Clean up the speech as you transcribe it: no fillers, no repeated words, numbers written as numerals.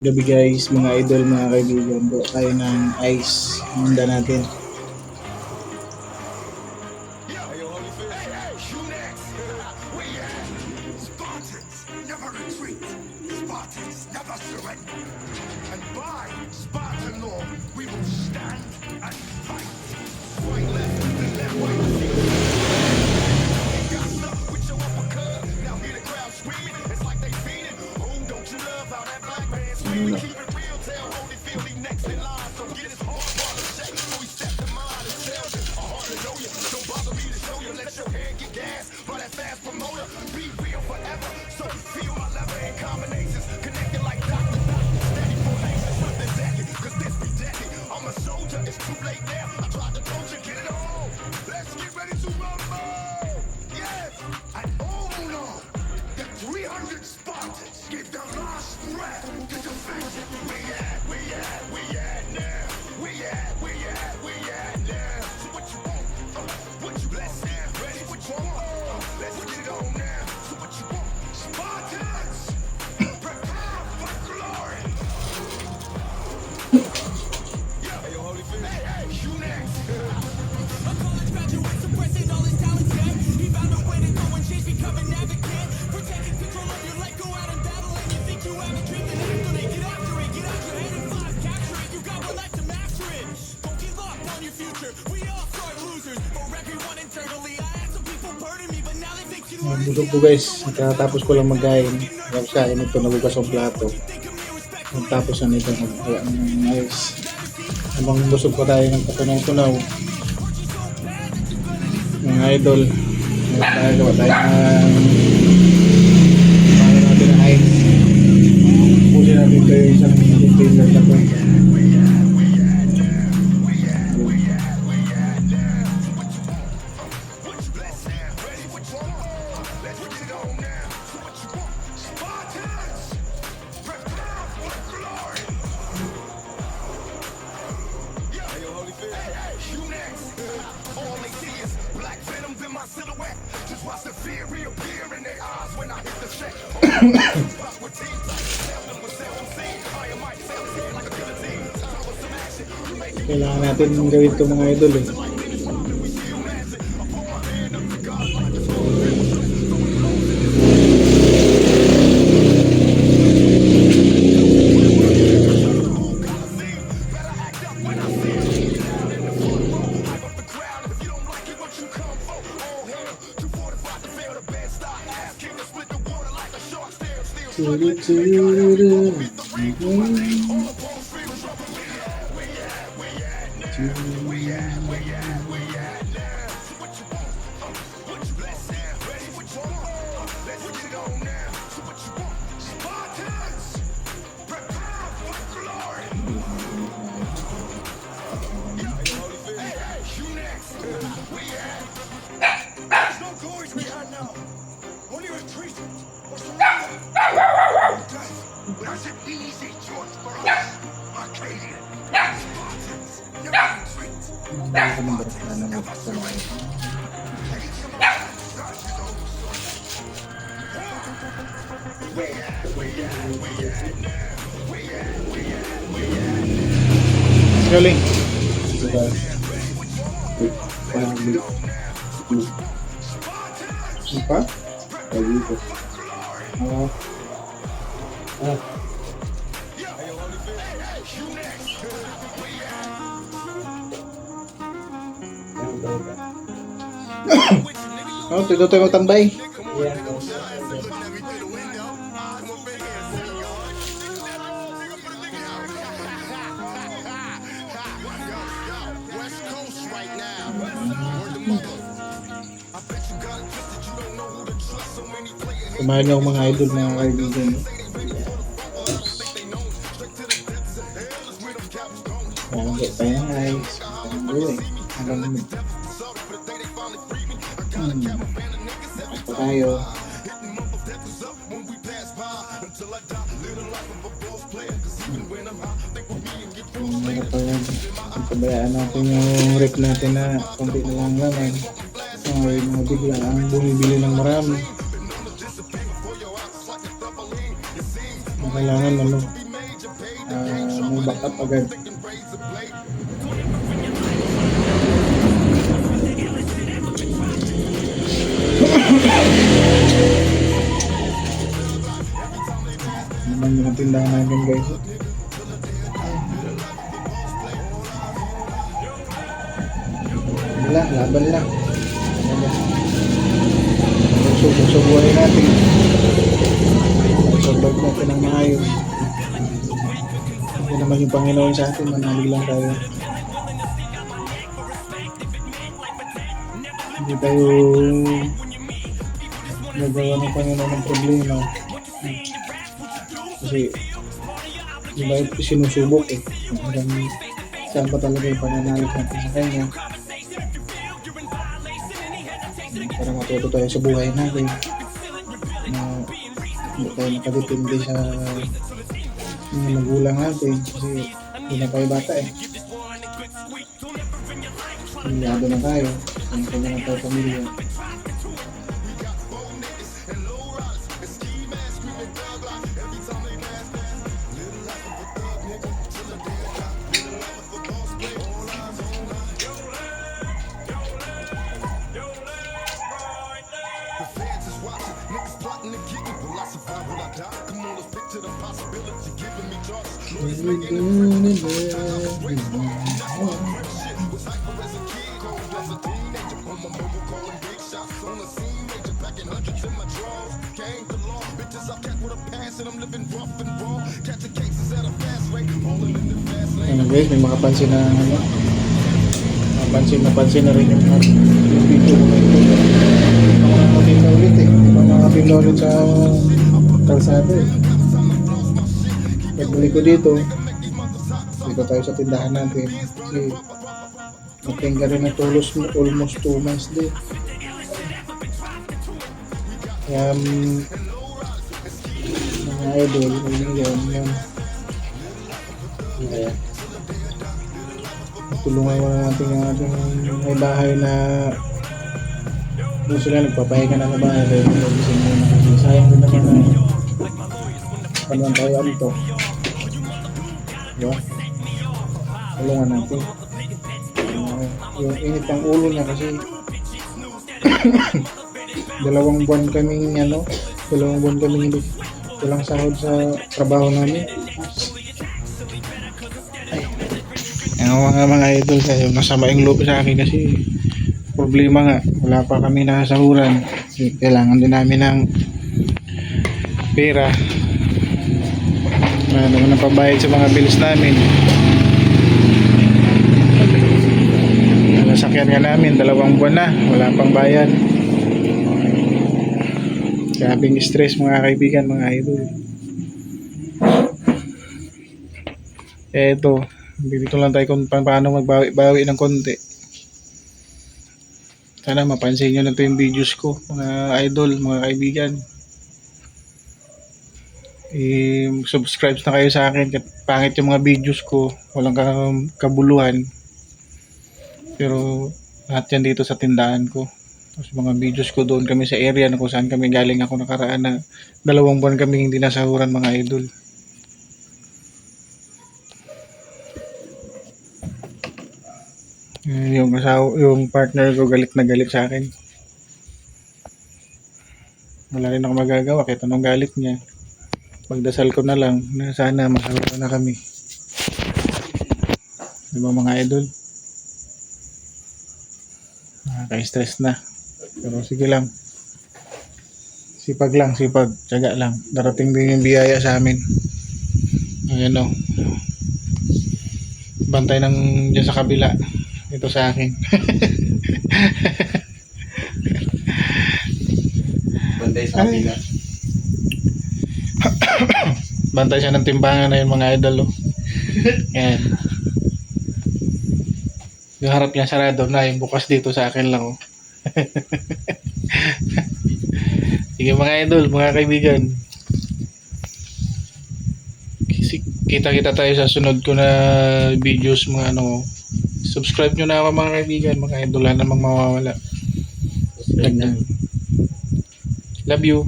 Gabi guys, mga idol, mga kaibigan, buo tayo ng ice. Handa natin. Busog ko guys, nakatapos ko lang magkain. Tapos kain ito, nagugas ang plato. Tapos na ito, magkaya ng ice. Habang busog pa tayo ng katunaw-tunaw. Mga idol, gawa tayo natin ng ice. Pusin natin ito yung isang container na ito. Kailangan natin gawin ito mga idol eh. Galing. Apa? Dito. Oh, tuloy tayo magtambay. Kumain ako mga idol, mga kaibigan. Nakakit tayo ng ice. Pa tayo. Pabayaan natin yung rep natin na konti na lang naman. Ay, mga bigla ang bumibili ng marami. Kailangan ano, may backup agad. Naman yung tindahan namin guys. Wala, laban lang. Subuhay natin. Survive natin ng maayos. Hindi naman yung Panginoon sa atin, manalig lang tayo. Hindi tayo nagawa ng Panginoon ng problema. Kasi di ba sinusubok eh. Hanggang saan pa talaga yung pananalig natin sa Kanya. Para matuto tayo sa buhay natin. Na hindi tayo nakadepende sa mga magulang natin. Kasi hindi na tayo bata eh. Pamilyado na tayo. Kanya na tayo pamilya. Ano guys, may makapansin na ano, napansin na rin yung video ko ito. Ako nakapin na ulit eh. Ako nakapin na ulit sa kalsada eh. Pagbalik ko dito tayo sa tindahan natin. Kasi natingga rin na tulos mo almost 2 months din. Kaya mga idol, yun. Kaya tulungan mo na natin ang ating may bahay na gusto sila nagpapahinga na sa bahay kaya nagising muna kasi sayang din naman na panuan tayo alito, diba? Tulungan natin yung init ng ulo niya kasi 2 buwan kaming hindi walang sahod sa trabaho namin. Ang mga idol kayo, masama yung loob sa akin kasi problema nga, wala pa kami nakasahuran. Kailangan din namin ng pera na naman ang pambayad sa mga bills namin. Nasakyan nga namin 2 buwan na, wala pang bayad. Grabing stress mga kaibigan, mga idol. Eto, dito lang tayo kung paano magbawi ng konti. Sana mapansin nyo na ito yung videos ko, mga idol, mga kaibigan. Subscribe na kayo sa akin. Pangit yung mga videos ko, walang kabuluhan. Pero lahat yan dito sa tindahan ko. Tapos mga videos ko doon kami sa area na kung saan kami galing ako nakaraan na 2 buwan kami hindi nasahuran, mga idol. Yung partner ko galit na galit sa akin. Wala rin ako magagawa kahit anong galit niya. Magdasal ko na lang na sana masahuran na kami. Diba mga idol? Nakaka-stress na. Pero sige lang. Sipag, tiyaga lang. Darating din yung biyaya sa amin. Ayan o. Bantay ng dyan sa kabila. Ito sa akin. Bantay sa kabila. Bantay siya ng timbangan na yung mga idol. Yan. Yung harap niya sarado na, yung bukas dito sa akin lang. Sige mga idol, mga kaibigan. Kita-kita tayo sa sunod ko na videos, mga ano. Subscribe nyo na ako mga kaibigan, mga idol, wala namang mawawala. Love you.